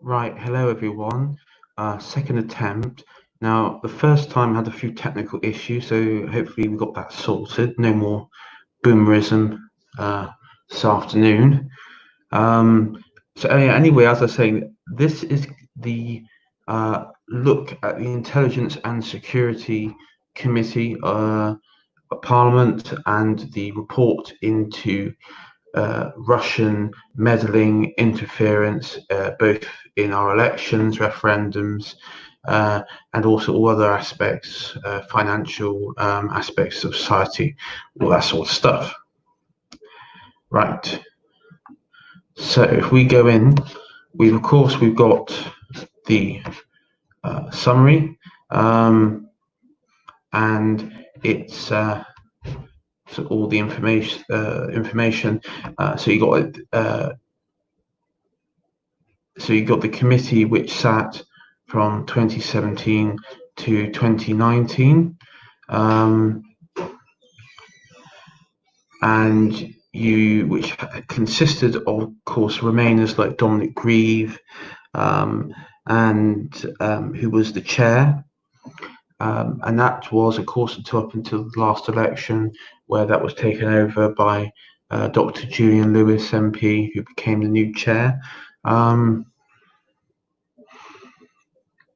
Right, hello everyone. Second attempt. Now, the first time had a few technical issues, so hopefully we got that sorted. No more boomerism this afternoon. Anyway, as I was saying, this is the look at the Intelligence and Security Committee, Parliament, and the report into Russian meddling, interference, both in our elections, referendums, and also all other aspects, financial aspects of society, all that sort of stuff. Right. So if we go in, we've got the summary, and it's so all the information. So you got the committee which sat from 2017 to 2019, and which consisted of course Remainers like Dominic Grieve, and who was the chair. And that was, of course, up until the last election, where that was taken over by Dr. Julian Lewis MP, who became the new chair. And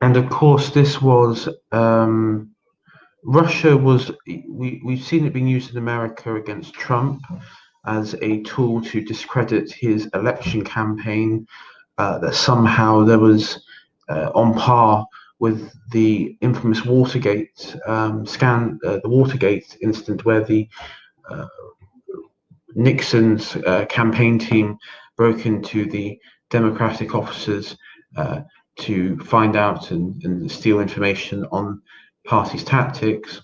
of course, this was Russia was. We've seen it being used in America against Trump as a tool to discredit his election campaign. That somehow there was on par with the infamous Watergate the Watergate incident, where the Nixon's campaign team broke into the Democratic offices to find out and steal information on party's tactics,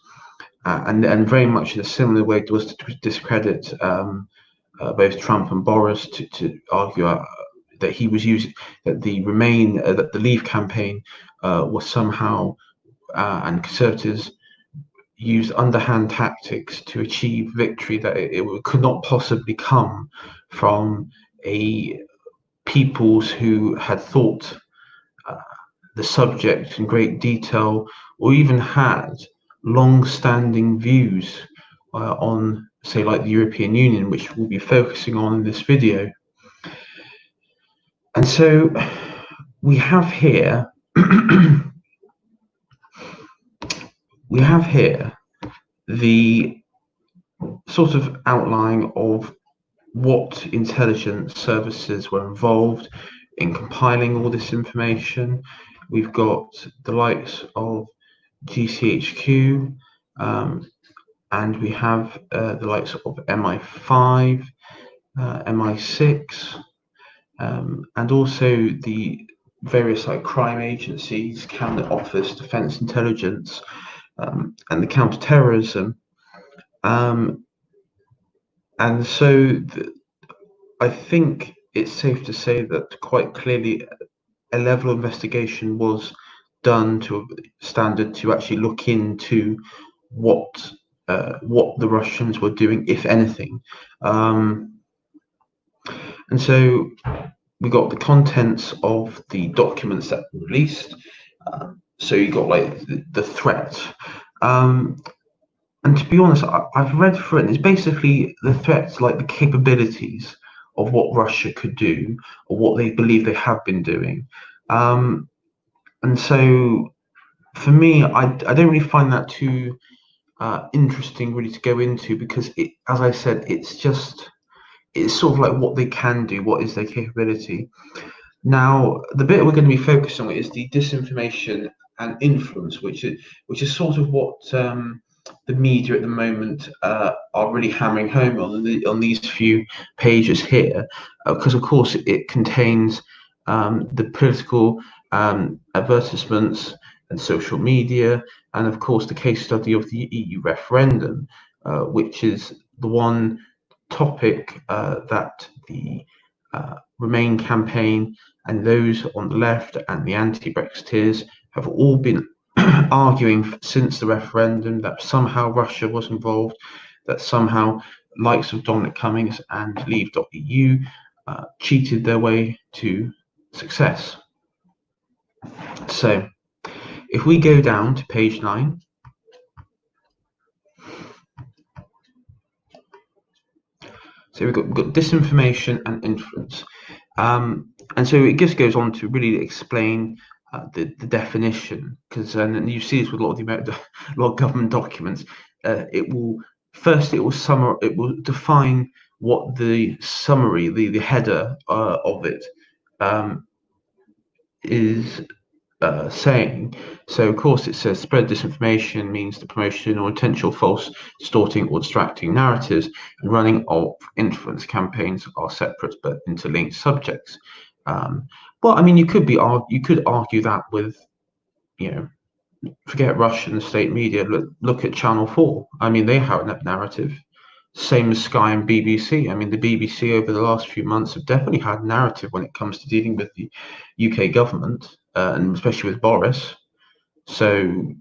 and very much in a similar way it was to discredit both Trump and Boris, to argue that he was using that the that the Leave campaign was somehow and Conservatives used underhand tactics to achieve victory, that it could not possibly come from a peoples who had thought the subject in great detail, or even had long-standing views on, say, like the European Union, which we'll be focusing on in this video. And so we have here the sort of outline of what intelligence services were involved in compiling all this information. We've got the likes of GCHQ, and we have the likes of MI5, MI6, and also the various like crime agencies, Cabinet Office, Defence Intelligence, and the counter-terrorism. And so I think it's safe to say that quite clearly a level of investigation was done to a standard to actually look into what the Russians were doing, if anything. And so we got the contents of the documents that were released. So you got like the threat. And to be honest, I've read through it, and it's basically the threats, like the capabilities of what Russia could do, or what they believe they have been doing. And so for me, I don't really find that too interesting really to go into, because as I said, it's sort of like what they can do, what is their capability. Now, the bit we're going to be focusing on is the disinformation and influence, which is sort of what the media at the moment are really hammering home on these few pages here, because of course it contains the political advertisements and social media, and of course the case study of the EU referendum, which is the one topic that the Remain campaign and those on the left and the anti-Brexiteers have all been arguing since the referendum, that somehow Russia was involved, that somehow likes of Dominic Cummings and Leave.eu cheated their way to success. So if we go down to page 9, so we've got disinformation and influence. And so it just goes on to really explain the definition, because and you see this with a lot of a lot of government documents. It will define what the summary, the header of it is saying. So, of course, it says spread disinformation means the promotion or intentional false, distorting, or distracting narratives, and running of influence campaigns are separate but interlinked subjects. Well, I mean, you could argue that with, you know, forget Russian state media. Look at Channel 4. I mean, they have a narrative. Same as Sky and BBC. I mean, the BBC over the last few months have definitely had narrative when it comes to dealing with the UK government, and especially with Boris. So,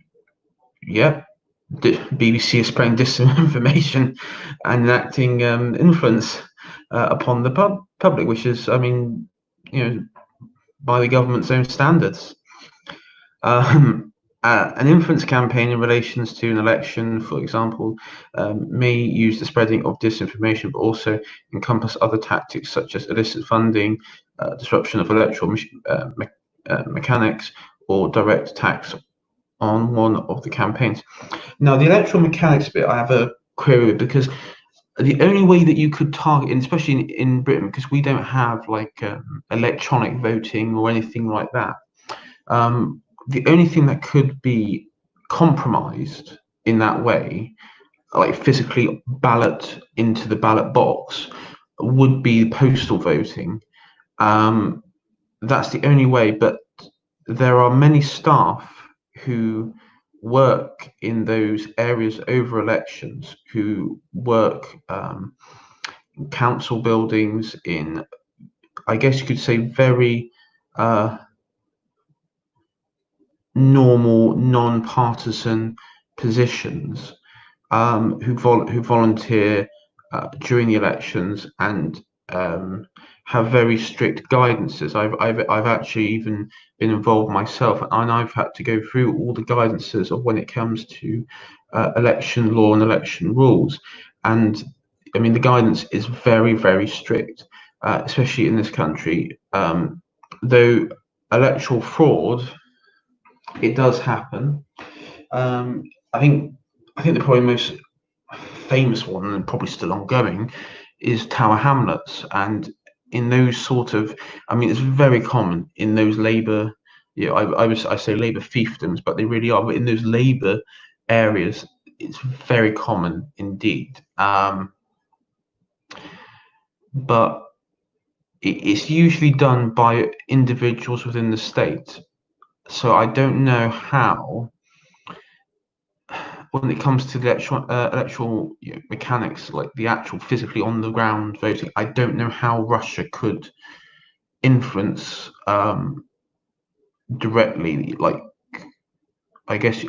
yeah, the BBC is spreading disinformation and enacting influence upon the public, which is, I mean, by the government's own standards. An influence campaign in relation to an election, for example, may use the spreading of disinformation, but also encompass other tactics such as illicit funding, disruption of electoral mechanics, or direct attacks on one of the campaigns. Now, the electoral mechanics bit, I have a query with, because the only way that you could target, especially in Britain, because we don't have like electronic voting or anything like that. The only thing that could be compromised in that way, like physically ballot into the ballot box, would be postal voting. That's the only way, but there are many staff who work in those areas over elections, who work in council buildings, in, I guess you could say, very normal, non-partisan positions, who volunteer during the elections and have very strict guidances. I've actually even been involved myself, and I've had to go through all the guidances of when it comes to election law and election rules. And I mean, the guidance is very, very strict, especially in this country. Though electoral fraud, it does happen. I think the probably most famous one, and probably still ongoing, is Tower Hamlets. And in those sort of, I mean, it's very common in those Labour, I say Labour fiefdoms, but they really are. But in those Labour areas, it's very common indeed. But it's usually done by individuals within the state. So I don't know how, when it comes to the electoral mechanics, like the actual physically on the ground voting, I don't know how Russia could influence directly. Like, I guess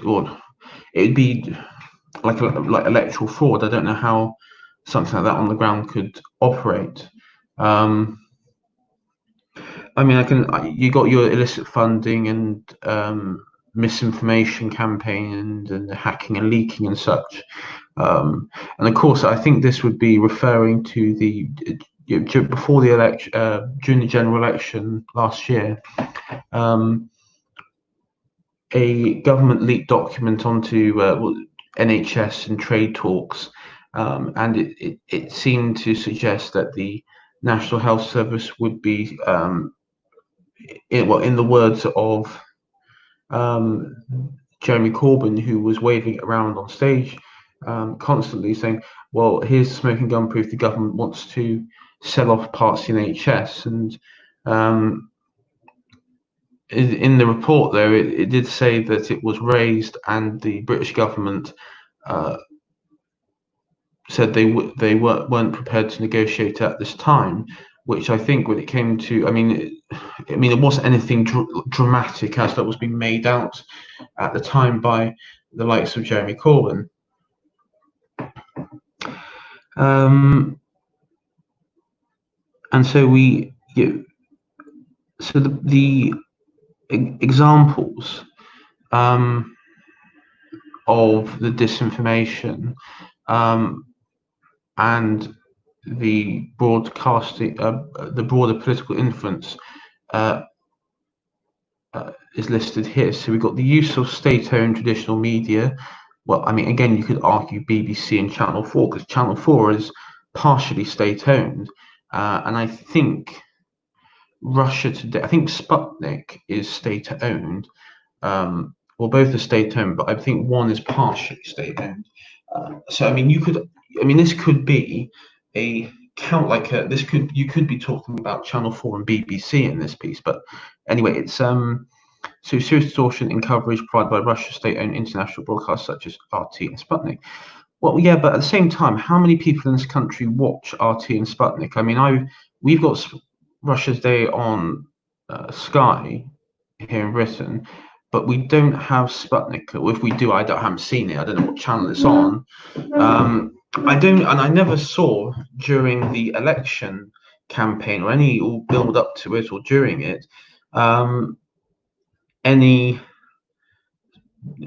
it'd be like electoral fraud. I don't know how something like that on the ground could operate. I mean, you got your illicit funding and misinformation campaign and hacking and leaking and such. And of course, I think this would be referring to the before the election, during the general election last year, a government leaked document onto NHS and trade talks, and it seemed to suggest that the National Health Service would be, in the words of Jeremy Corbyn, who was waving it around on stage, constantly saying, well, here's smoking gun proof the government wants to sell off parts of the NHS. And in the report, though, it did say that it was raised, and the British government said they weren't prepared to negotiate at this time, which I think when it came to, I mean, it wasn't anything dramatic as that was being made out at the time by the likes of Jeremy Corbyn. And so so the examples of the disinformation and the broadcasting, the broader political influence is listed here. So we've got the use of state-owned traditional media. Well, I mean, again, you could argue BBC and Channel 4, because Channel 4 is partially state-owned. And I think Russia today, I think Sputnik is state-owned. Well, both are state-owned, but I think one is partially state-owned. So, I mean, this could be a count like you could be talking about Channel 4 and BBC in this piece, but anyway, it's so serious distortion in coverage provided by Russia's state-owned international broadcasts such as RT and Sputnik. Well, yeah, but at the same time, how many people in this country watch RT and Sputnik? I mean, we've got Russia's Day on Sky here in Britain, but we don't have Sputnik. Or if we do, I haven't seen it. I don't know what channel it's on. I don't, and I never saw during the election campaign or any build up to it or during it any,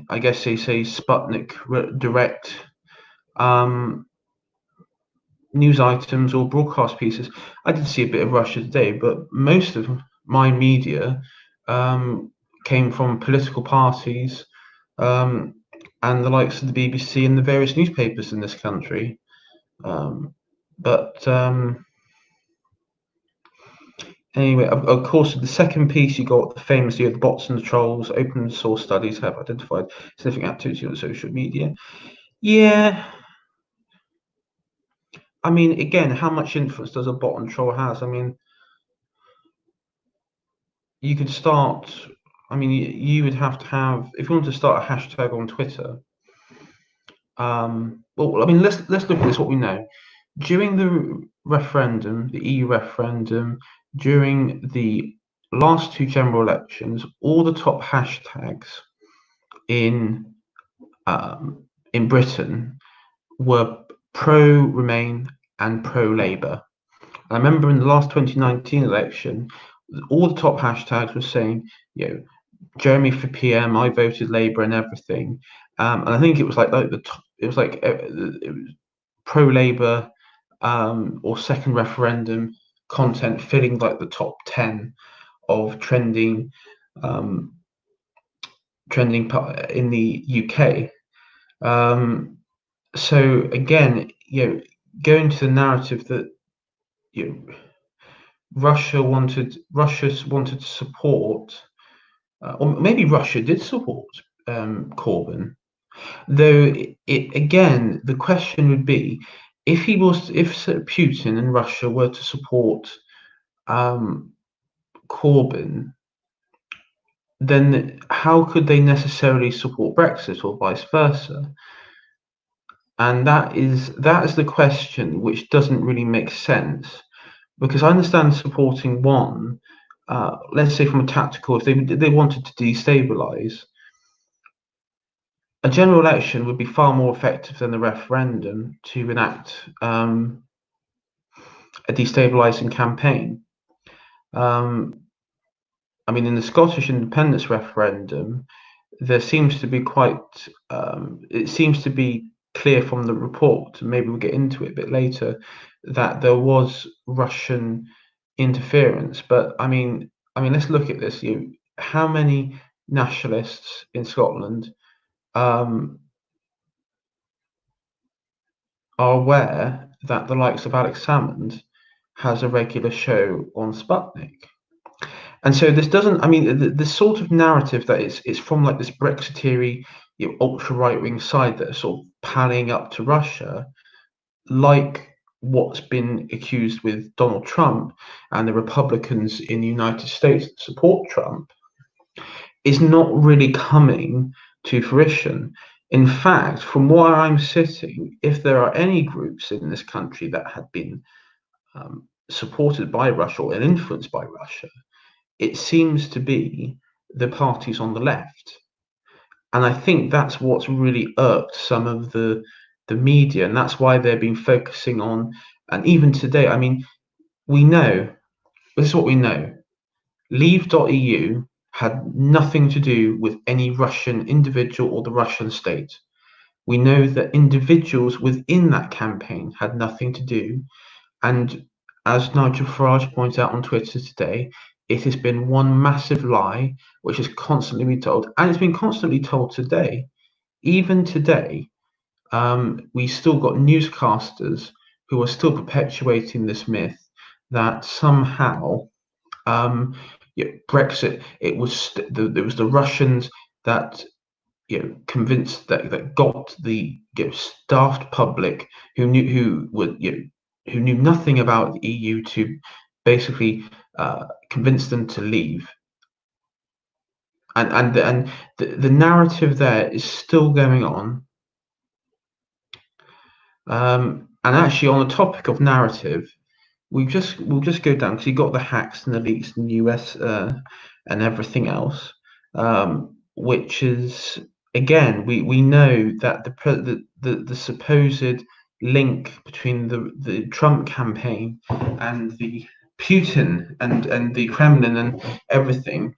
I guess they say Sputnik direct news items or broadcast pieces. I did see a bit of Russia Today, but most of my media came from political parties and the likes of the BBC and the various newspapers in this country. Anyway, of course, the second piece you got the famous the bots and the trolls. Open source studies have identified significant activity on social media. Yeah, I mean, again, how much influence does a bot and troll has? I mean, you could start. I mean, you would have to have if you want to start a hashtag on Twitter. Well, I mean, let's look at this. What we know during the referendum, the EU referendum, during the last two general elections, all the top hashtags in Britain were pro-Remain and pro-Labour. I remember in the last 2019 election, all the top hashtags were saying, Jeremy for PM, I voted Labour and everything. And I think it was like it was pro-Labour or second referendum content filling like the top 10 of trending in the UK. So again, going to the narrative that Russia wanted to support, or maybe Russia did support Corbyn. Though again, the question would be if Putin and Russia were to support Corbyn, then how could they necessarily support Brexit or vice versa? And that is the question which doesn't really make sense, because I understand supporting one, let's say from a tactical, if they wanted to destabilize, a general election would be far more effective than the referendum to enact a destabilizing campaign. I mean, in the Scottish independence referendum, there seems to be it seems to be clear from the report, maybe we'll get into it a bit later, that there was Russian interference. But I mean, let's look at this. How many nationalists in Scotland are aware that the likes of Alex Salmond has a regular show on Sputnik? And so this doesn't. I mean, the sort of narrative that it's from like this Brexitery, ultra right wing side that are sort of palling up to Russia, like what's been accused with Donald Trump and the Republicans in the United States that support Trump, is not really coming to fruition. In fact, from where I'm sitting, if there are any groups in this country that had been supported by Russia or influenced by Russia, it seems to be the parties on the left. And I think that's what's really irked some of the media, and that's why they've been focusing on, and even today, I mean, we know, this is what we know, leave.eu had nothing to do with any Russian individual or the Russian state. We know that individuals within that campaign had nothing to do, and as Nigel Farage points out on Twitter today, it has been one massive lie which has constantly been told, and it's been constantly told today. Even today, we still got newscasters who are still perpetuating this myth that somehow Brexit, it was the Russians that convinced that got the starved public who knew nothing about the EU to basically convince them to leave. And the narrative there is still going on. And actually, on the topic of narrative, we'll just go down because you got the hacks and the leaks in the US and everything else, which is again we know that the supposed link between the Trump campaign and the Putin and the Kremlin and everything,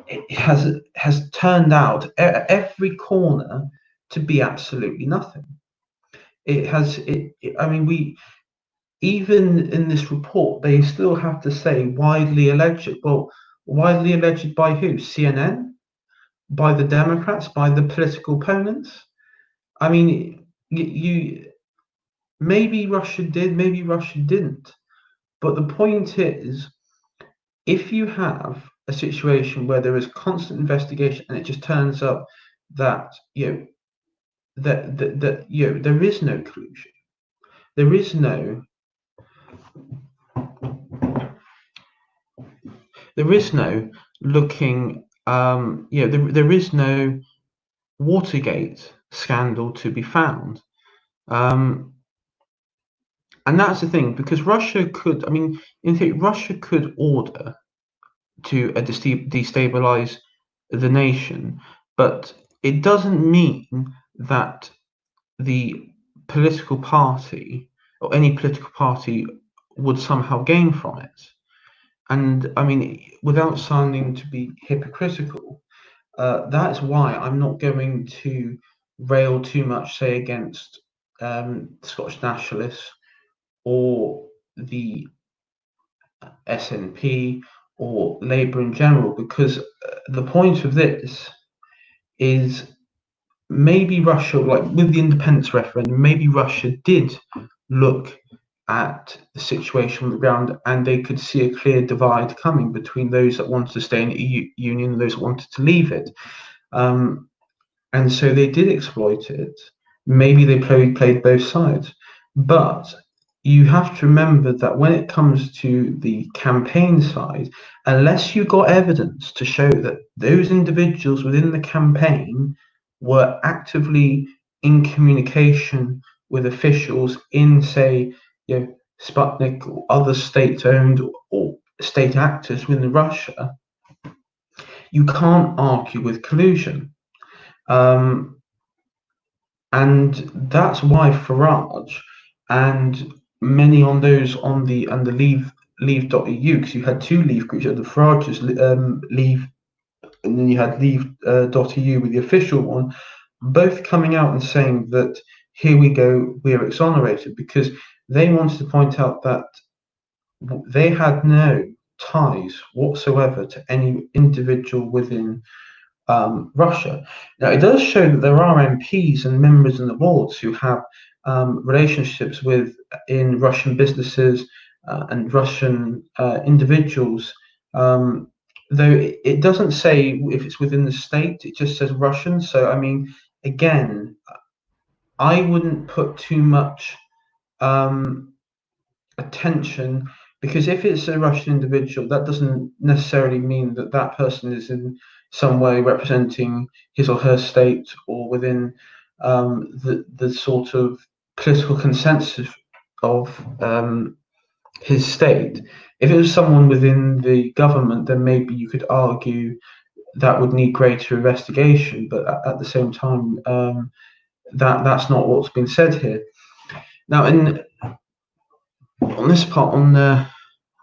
it has turned out every corner to be absolutely nothing. It has. I mean, even in this report, they still have to say widely alleged. Well, widely alleged by who? CNN? By the Democrats? By the political opponents? I mean, you maybe Russia did, maybe Russia didn't. But the point is, if you have a situation where there is constant investigation and it just turns up that there is no collusion, there is no looking, there is no Watergate scandal to be found. And that's the thing, because Russia could, I mean, in theory, Russia could order to destabilize the nation, but it doesn't mean that the political party or any political party would somehow gain from it. And I mean, without sounding to be hypocritical, that's why I'm not going to rail too much, say, against Scottish nationalists or the SNP or Labour in general, because the point of this is maybe Russia, like with the independence referendum, maybe Russia did look at the situation on the ground and they could see a clear divide coming between those that wanted to stay in the EU Union and those that wanted to leave it. And so they did exploit it. Maybe they played both sides. But you have to remember that when it comes to the campaign side, unless you got evidence to show that those individuals within the campaign were actively in communication with officials in, say, Sputnik or other state-owned or state actors within Russia, you can't argue with collusion. And that's why Farage and many on those on the leave.eu, because you had two leave groups, you had the Farage's leave, and then you had leave.eu with the official one, both coming out and saying that here we go, we're exonerated, because they wanted to point out that they had no ties whatsoever to any individual within Russia. Now, it does show that there are MPs and members in the boards who have relationships in Russian businesses and Russian individuals, though it doesn't say if it's within the state, it just says Russian. So, I mean, again, I wouldn't put too much attention, because if it's a Russian individual, that doesn't necessarily mean that that person is in some way representing his or her state or within the sort of political consensus of his state. If it was someone within the government, then maybe you could argue that would need greater investigation. But at the same time, that's not what's been said here. Now, on this part, on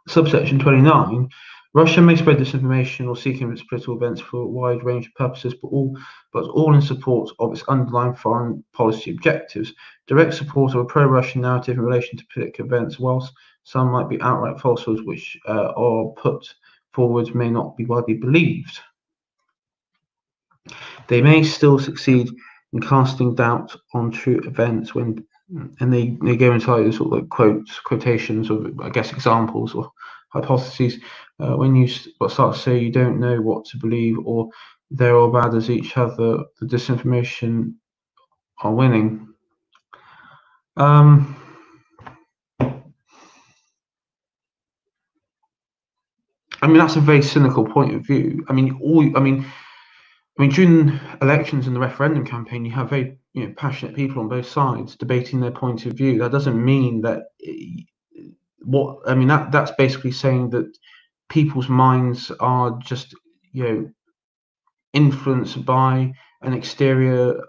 subsection 29, Russia may spread disinformation or seek influence political events for a wide range of purposes, but all in support of its underlying foreign policy objectives. Direct support of a pro-Russian narrative in relation to political events, whilst some might be outright falsehoods which are put forward, may not be widely believed. They may still succeed in casting doubt on true events and they go into like sort of like quotations or I guess examples or hypotheses when you start to say you don't know what to believe or they're all bad as each other, the disinformation are winning. I mean that's a very cynical point of view. I mean during elections and the referendum campaign, you have very passionate people on both sides debating their point of view. That doesn't mean that that's basically saying that people's minds are just influenced by an exterior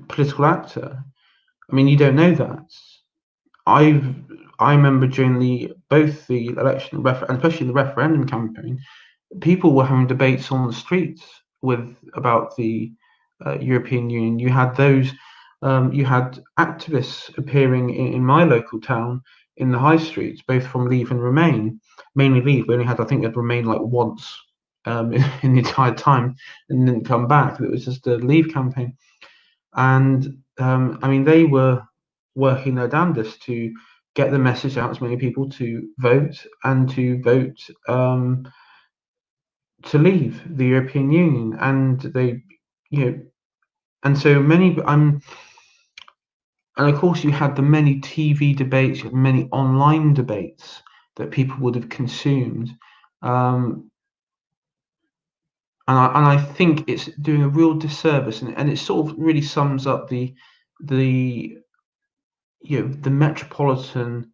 political actor. I mean, you don't know that. I remember during both the election and especially the referendum campaign, people were having debates on the streets about the European Union. You had activists appearing in my local town in the high streets, both from Leave and Remain. Mainly Leave. We only had, I think, had Remain like once in the entire time, and didn't come back. It was just a Leave campaign, and they were working their damnedest to get the message out to as many people to vote and to vote to leave the European Union, and and so many. And of course, you had the many TV debates, many online debates that people would have consumed, and I think it's doing a real disservice, and it sort of really sums up the metropolitan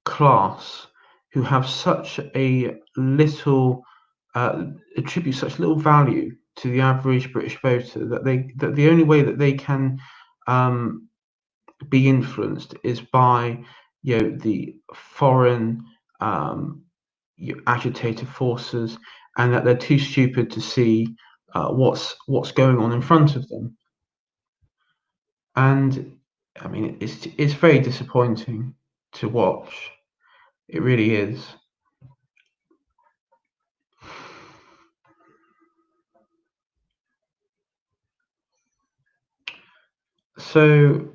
class who have such a little attribute such little value to the average British voter that the only way that they can be influenced is by the foreign agitated forces, and that they're too stupid to see what's going on in front of them. And I mean, it's very disappointing to watch. It really is. So,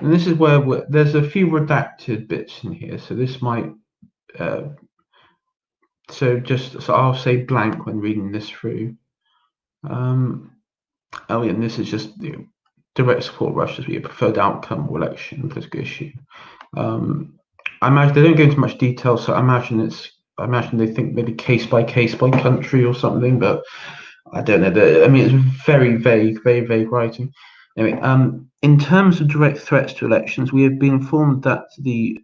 and this is where there's a few redacted bits in here. So this might. So I'll say blank when reading this through. And this is just direct support Russia to be a preferred outcome or election political issue. I imagine they don't go into much detail, so I imagine they think maybe case by country or something, but I don't know. I mean, it's very vague, very vague writing. Anyway, in terms of direct threats to elections, we have been informed that the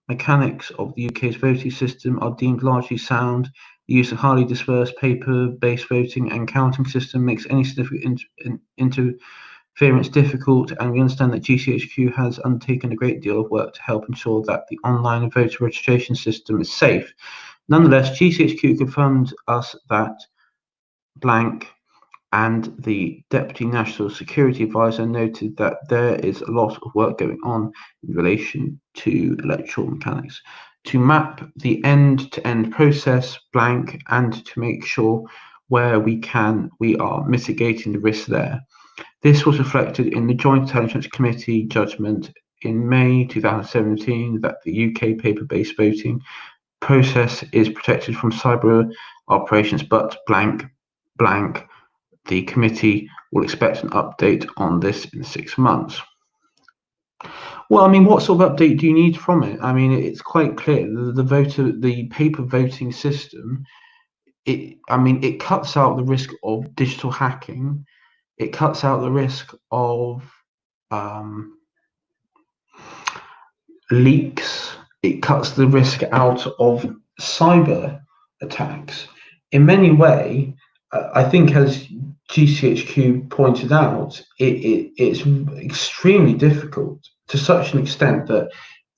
mechanics of the UK's voting system are deemed largely sound. The use of highly dispersed paper-based voting and counting system makes any significant interference difficult, and we understand that GCHQ has undertaken a great deal of work to help ensure that the online voter registration system is safe. Nonetheless, GCHQ confirmed us that blank and the Deputy National Security Advisor noted that there is a lot of work going on in relation to electoral mechanics to map the end-to-end process blank and to make sure where we are mitigating the risk there. This was reflected in the Joint Intelligence Committee judgment in May 2017 that the UK paper-based voting process is protected from cyber operations, but blank the committee will expect an update on this in 6 months. Well, I mean, what sort of update do you need from it? I mean, it's quite clear the paper voting system. It cuts out the risk of digital hacking. It cuts out the risk of leaks. It cuts the risk out of cyber attacks. In many ways, I think, as GCHQ pointed out, it's extremely difficult to such an extent that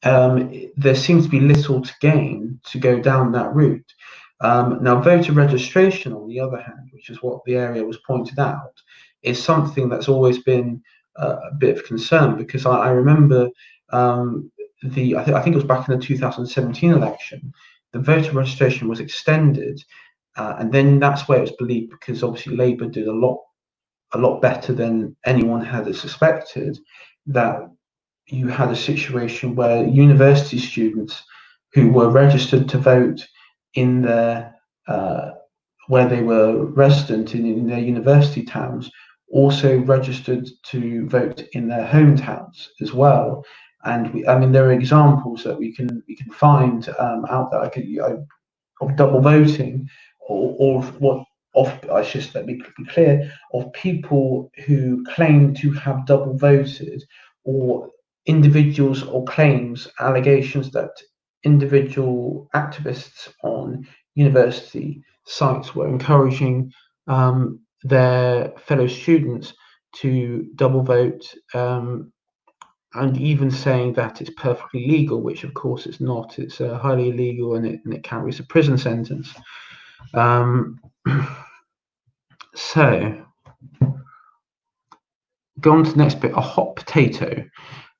there seems to be little to gain to go down that route. Now, voter registration, on the other hand, which is what the area was pointed out, is something that's always been a bit of concern, because I remember I think it was back in the 2017 election, the voter registration was extended, and then that's where it was believed, because obviously Labour did a lot better than anyone had suspected, that you had a situation where university students who were registered to vote in their where they were resident in their university towns also registered to vote in their hometowns as well. And I mean, there are examples that we can find out there. Of double voting, or what of I should let me be clear, of people who claim to have double voted, or individuals or claims, allegations that individual activists on university sites were encouraging their fellow students to double vote, and even saying that it's perfectly legal, which of course it's not. It's highly illegal, and it carries a prison sentence. So, go on to the next bit, a hot potato.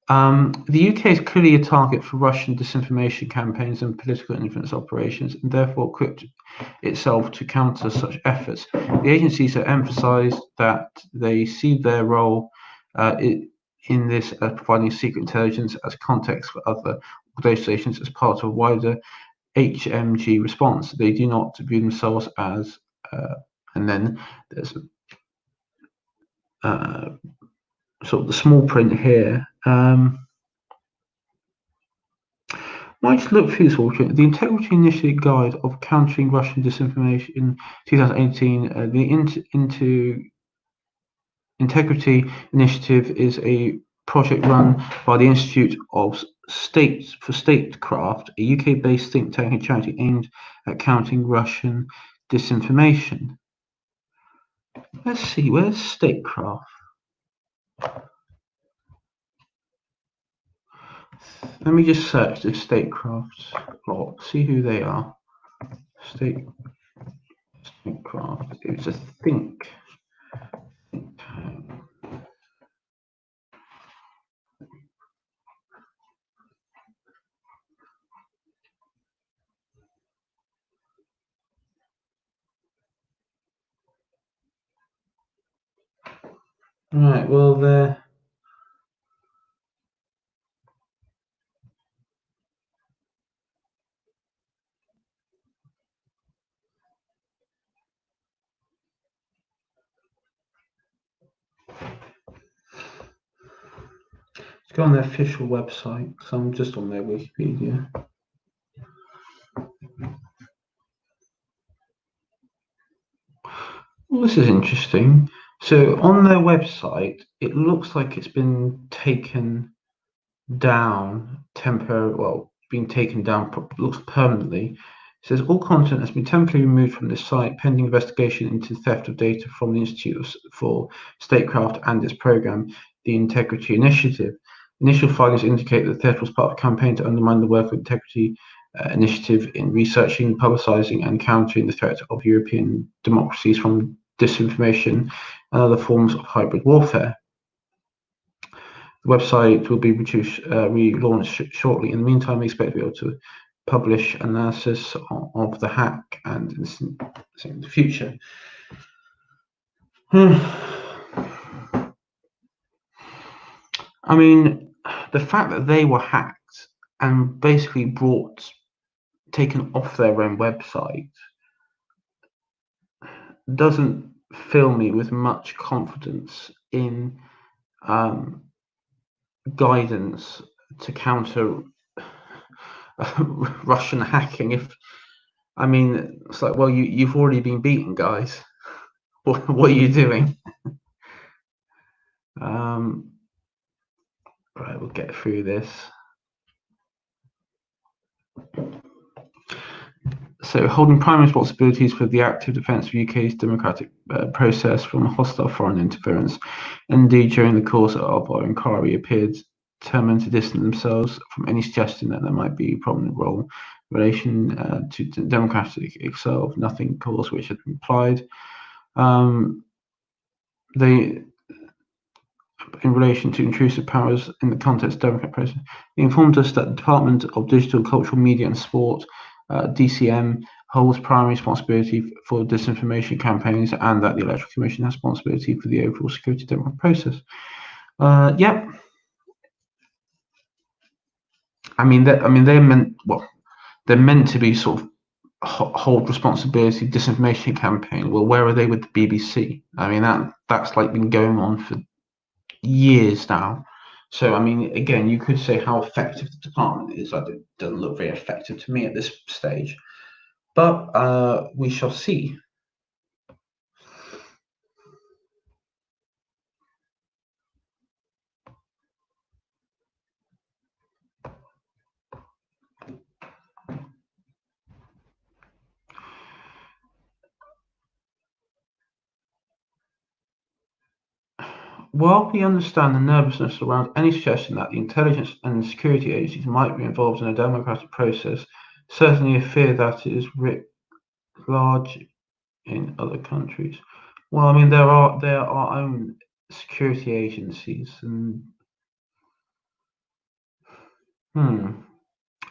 The UK is clearly a target for Russian disinformation campaigns and political influence operations, and therefore equipped itself to counter such efforts. The agencies have emphasised that they see their role in this as providing secret intelligence as context for other organisations as part of a wider HMG response. They do not view themselves as, and then there's sort of the small print here. Might just look through this all. The Integrity Initiative Guide of Countering Russian Disinformation in 2018. The Integrity Initiative is a project run by the Institute of State for Statecraft, a UK-based think tank and charity aimed at countering Russian disinformation. Let's see, where's Statecraft? Let me just search the Statecraft plot, see who they are. Statecraft. It's a think tank. Right, well, let's go on their official website, because I'm just on their Wikipedia. Well, this is interesting. So on their website, it looks like it's been taken down being taken down, looks permanently. It says all content has been temporarily removed from this site pending investigation into theft of data from the Institute for Statecraft and its program, the Integrity Initiative. Initial findings indicate that theft was part of a campaign to undermine the work of Integrity Initiative in researching, publicising, and countering the threat of European democracies from disinformation and other forms of hybrid warfare. The website will be relaunched shortly. In the meantime, we expect to be able to publish analysis of the hack and in the future. I mean, the fact that they were hacked and basically taken off their own website doesn't fill me with much confidence in guidance to counter Russian hacking. It's like, well, you've already been beaten, guys. What are you doing? Right, we'll get through this. So, holding prime responsibilities for the active defence of UK's democratic process from hostile foreign interference. Indeed, during the course of our inquiry, appeared determined to distance themselves from any suggestion that there might be a prominent role in relation to democratic itself. Nothing, of course, which had been implied. They, in relation to intrusive powers in the context of democratic process, they informed us that the Department of Digital, Cultural Media and Sport, DCM, holds primary responsibility for disinformation campaigns, and that the Electoral Commission has responsibility for the overall security democratic process. Yeah. I mean, they're meant to be sort of hold responsibility disinformation campaign. Well, where are they with the BBC? I mean, that's like been going on for years now. So, I mean, again, you could say how effective the department is. It doesn't look very effective to me at this stage, but we shall see. While we understand the nervousness around any suggestion that the intelligence and security agencies might be involved in a democratic process, certainly a fear that it is writ large in other countries. Well, I mean, there are our own security agencies, and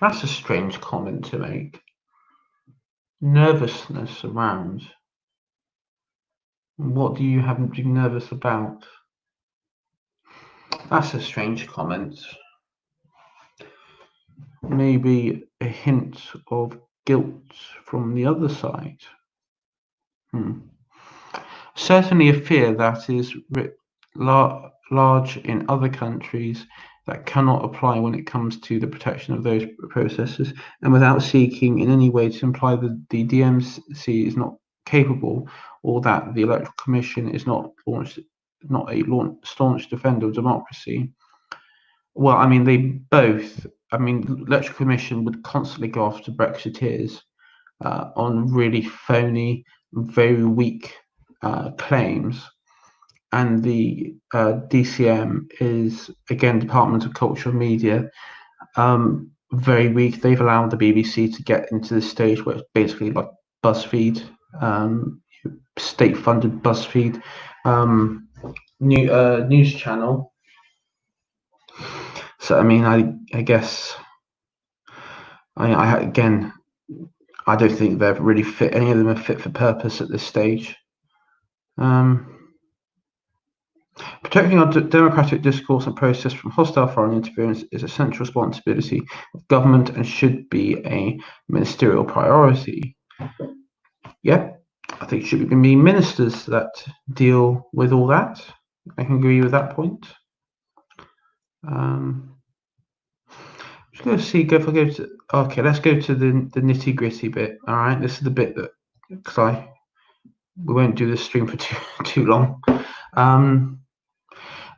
that's a strange comment to make. Nervousness around. What do you have to be nervous about? That's a strange comment. Maybe a hint of guilt from the other side. Certainly a fear that is large in other countries that cannot apply when it comes to the protection of those processes, and without seeking in any way to imply that the DMC is not capable, or that the Electoral Commission is not a staunch defender of democracy. Well, I mean, they both. I mean, the Electoral Commission would constantly go after Brexiteers on really phony, very weak claims, and the DCM is, again, Department of Culture and Media, very weak. They've allowed the BBC to get into the stage where it's basically like BuzzFeed, state-funded BuzzFeed news channel. So, I mean, I guess, again, I don't think they're really fit. Any of them are fit for purpose at this stage. Protecting our democratic discourse and process from hostile foreign interference is a central responsibility of government and should be a ministerial priority. Yeah, I think it should be ministers that deal with all that. I can agree with that point. Just going to see if I go to. Okay, let's go to the nitty gritty bit. All right, this is the bit that, because we won't do this stream for too long.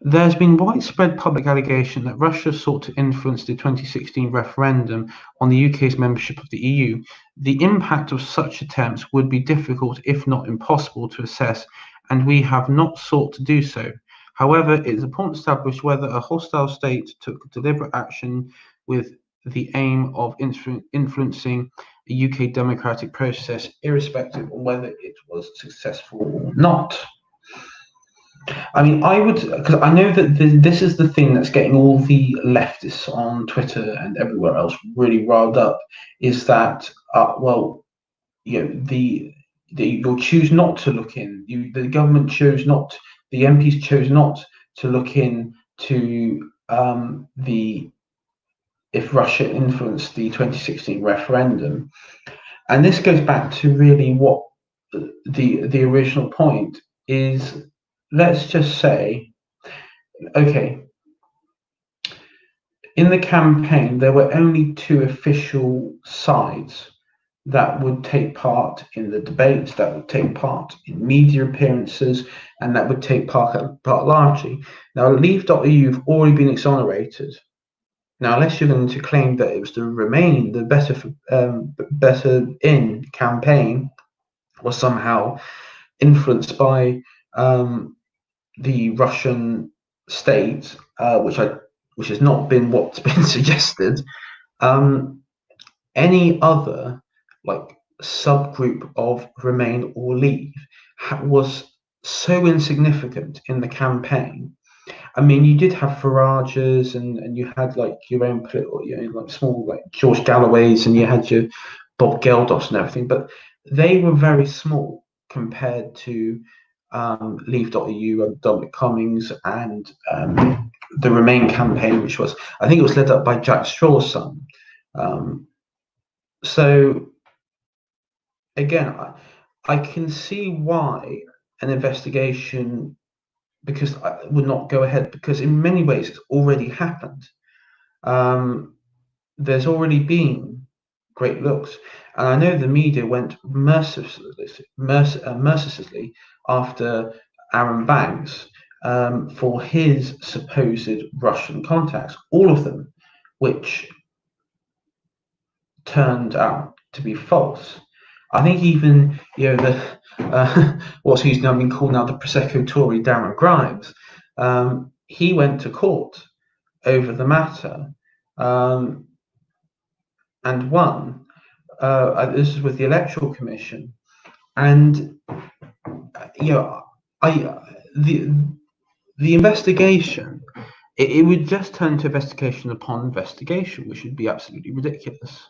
There's been widespread public allegation that Russia sought to influence the 2016 referendum on the UK's membership of the EU. The impact of such attempts would be difficult, if not impossible, to assess, and we have not sought to do so. However, it is important to establish whether a hostile state took deliberate action with the aim of influencing a UK democratic process, irrespective of whether it was successful or not. I mean, I would, because I know that this is the thing that's getting all the leftists on Twitter and everywhere else really riled up, is that, you'll choose not to look in. The government chose not, the MPs chose not to look in to if Russia influenced the 2016 referendum, and this goes back to really what the original point is. Let's just say, okay, in the campaign, there were only two official sides that would take part in the debates, that would take part in media appearances, and that would take part largely. Now, Leave.eu have already been exonerated. Now, unless you're going to claim that it was the Remain, the Better In campaign was somehow influenced by the Russian state, which I which has not been what's been suggested, any other like subgroup of Remain or Leave was so insignificant in the campaign. I mean, you did have Farages, and you had like your own political, like small like George Galloways, and you had your Bob Geldofs and everything, but they were very small compared to Leave.eu and Dominic Cummings and the Remain campaign, which was, I think it was led up by Jack Straw's son. So again, I can see why an investigation, because I would not go ahead, because in many ways it's already happened. There's already been great looks, and I know the media went mercilessly after Aaron Banks for his supposed Russian contacts, all of them, which turned out to be false. I think even the what's who's now been called now the Prosecco Tory, Darren Grimes, he went to court over the matter and won. This is with the Electoral Commission, and the investigation, it would just turn to investigation upon investigation, which would be absolutely ridiculous.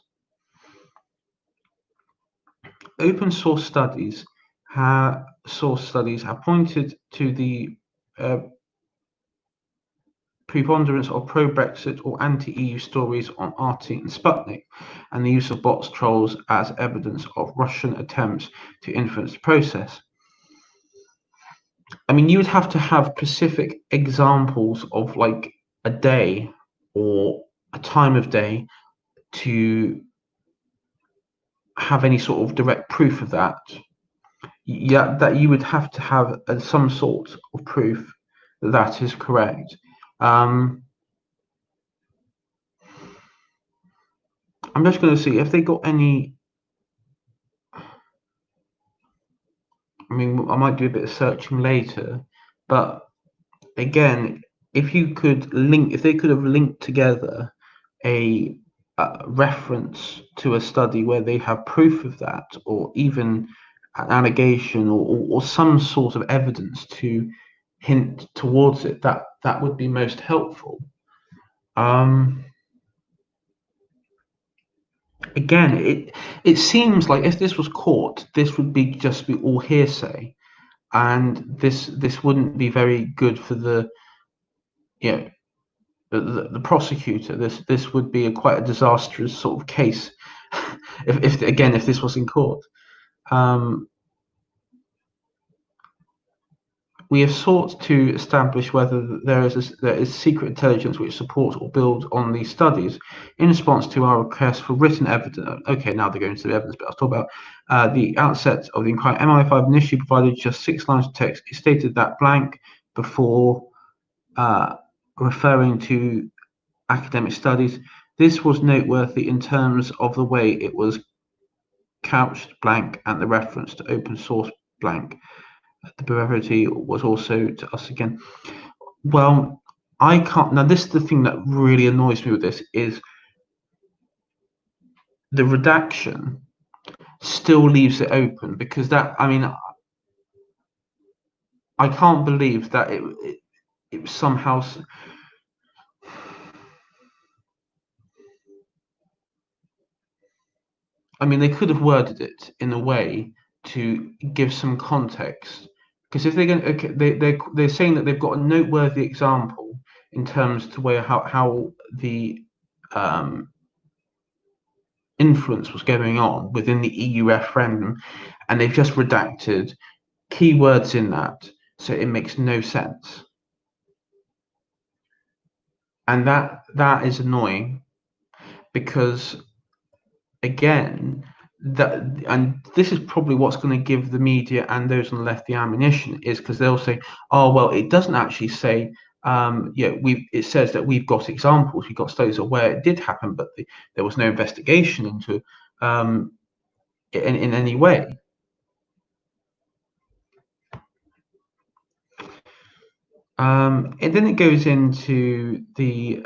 Open source studies have pointed to the preponderance of pro-Brexit or anti-EU stories on RT and Sputnik, and the use of bots trolls as evidence of Russian attempts to influence the process. I mean, you would have to have specific examples of like a day or a time of day to have any sort of direct proof of that. Yeah, that you would have to have some sort of proof that that is correct. I'm just going to see if they got any. I mean, I might do a bit of searching later, but again, if they could have linked together a reference to a study where they have proof of that, or even an allegation or some sort of evidence to hint towards it, that would be most helpful. Again, it seems like if this was caught, this would just be all hearsay, and this wouldn't be very good for the the prosecutor. This would be quite a disastrous sort of case if this was in court. We have sought to establish whether there is secret intelligence which supports or builds on these studies. In response to our request for written evidence, okay, now they're going to the evidence, but I'll talk about the outset of the inquiry. MI5 initially provided just 6 lines of text. It stated that blank before referring to academic studies. This was noteworthy in terms of the way it was couched, blank, and the reference to open source, blank. The brevity was also to us again. Well, I can't. Now, this is the thing that really annoys me with this, is the redaction still leaves it open, because that, I mean, I can't believe that it somehow. I mean, they could have worded it in a way to give some context, because if they're going, okay, they're saying that they've got a noteworthy example in terms to where how the influence was going on within the EU referendum, and they've just redacted keywords in that, so it makes no sense, and that is annoying, because again, and this is probably what's going to give the media and those on the left the ammunition, is because they'll say, oh well, it doesn't actually say it says that we've got examples, we've got studies of where it did happen, but there was no investigation into in any way. And then it goes into the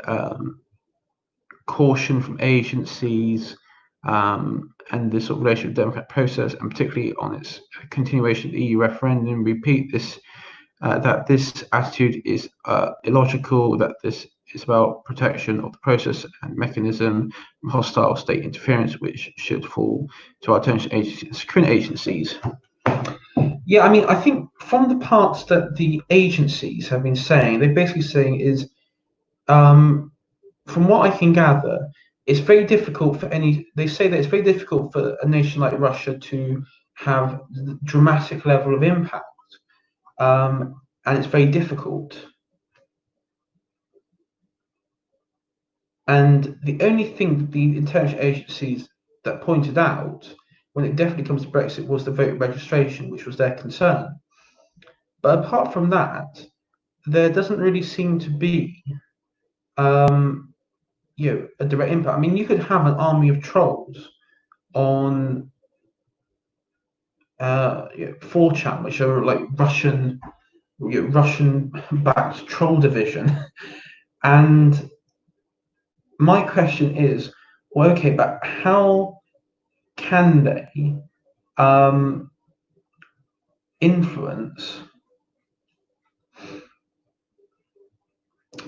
caution from agencies and the sort of relationship with the democratic process, and particularly on its continuation of the EU referendum. Repeat this that this attitude is illogical, that this is about protection of the process and mechanism from hostile state interference, which should fall to our attention agencies and security agencies. Yeah, I mean, I think from the parts that the agencies have been saying, they're basically saying is, from what I can gather, it's very difficult for they say that it's very difficult for a nation like Russia to have the dramatic level of impact. And it's very difficult. And the only thing the intelligence agencies that pointed out when it definitely comes to Brexit was the voter registration, which was their concern. But apart from that, there doesn't really seem to be a direct impact. I mean, you could have an army of trolls on 4chan, which are like Russian-backed troll division, and my question is, well, okay, but how can they influence,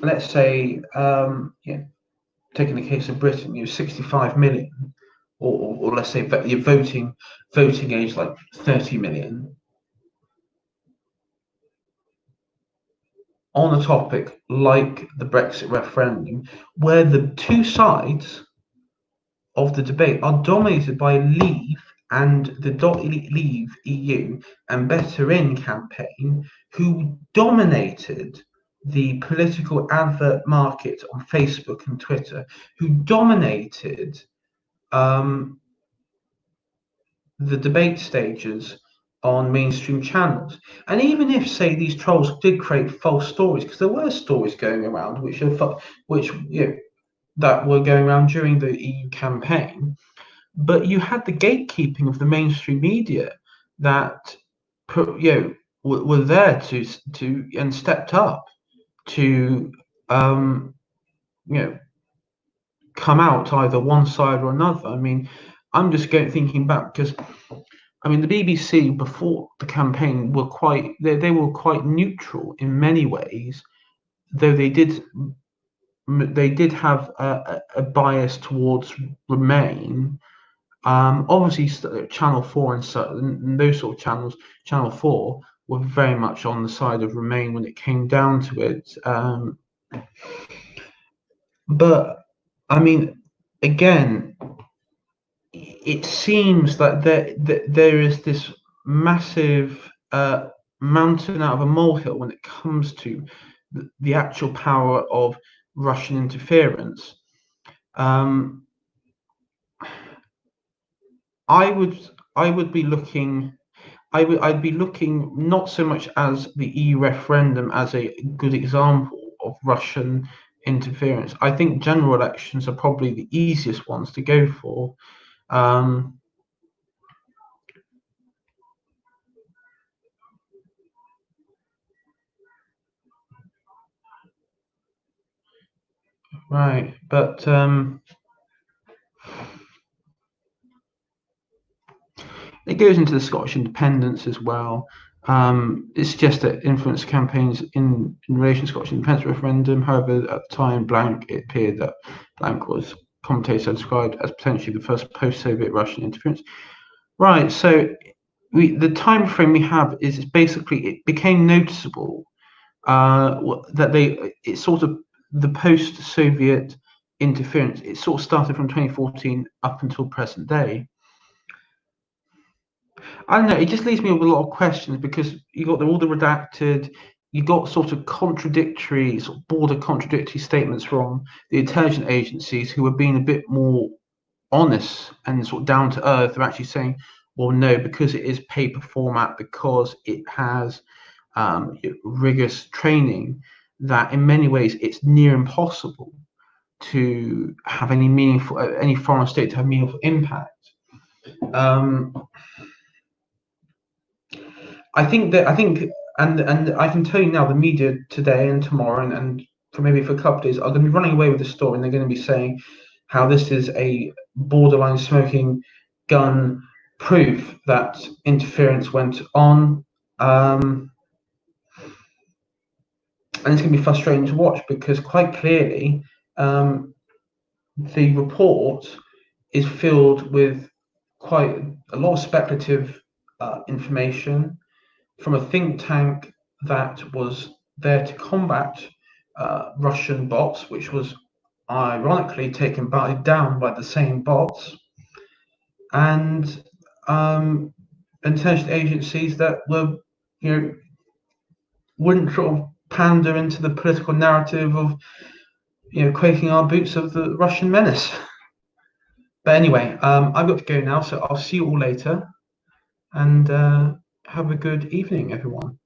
let's say, taking the case of Britain, 65 million, or let's say your voting age like 30 million, on a topic like the Brexit referendum, where the two sides of the debate are dominated by Leave and the Leave EU and Better In campaign, who dominated the political advert market on Facebook and Twitter, who dominated the debate stages on mainstream channels. And even if, say, these trolls did create false stories, because there were stories going around that were going around during the EU campaign, but you had the gatekeeping of the mainstream media that were there to and stepped up to come out either one side or another. I mean, I'm just thinking back because I mean the BBC before the campaign were they were quite neutral in many ways, though they did have a bias towards Remain. Obviously, Channel 4 and those sort of channels, Channel 4 were very much on the side of Remain when it came down to it. But I mean, again, it seems that there is this massive mountain out of a molehill when it comes to the actual power of Russian interference. I'd be looking not so much as the EU referendum as a good example of Russian interference. I think general elections are probably the easiest ones to go for. Right, but it goes into the Scottish independence as well. It's just that influence campaigns in relation to Scottish independence referendum. However, at the time, it appeared that Blank was commentators described as potentially the first post-Soviet Russian interference. Right, so the time frame we have is basically it became noticeable that it's sort of the post-Soviet interference. It sort of started from 2014 up until present day. I don't know. It just leaves me with a lot of questions because you got all the redacted, you got sort of border contradictory statements from the intelligence agencies who are being a bit more honest and sort of down to earth. They're actually saying, well, no, because it is paper format, because it has rigorous training, that in many ways it's near impossible to have any foreign state to have meaningful impact. I think and I can tell you now, the media today and tomorrow and for maybe for a couple of days are going to be running away with the story, and they're going to be saying how this is a borderline smoking gun proof that interference went on. And it's going to be frustrating to watch because quite clearly the report is filled with quite a lot of speculative information from a think tank that was there to combat Russian bots, which was ironically taken down by the same bots, and intelligence agencies that were, wouldn't sort of pander into the political narrative of, quaking our boots of the Russian menace. But anyway, I've got to go now, so I'll see you all later, and have a good evening, everyone.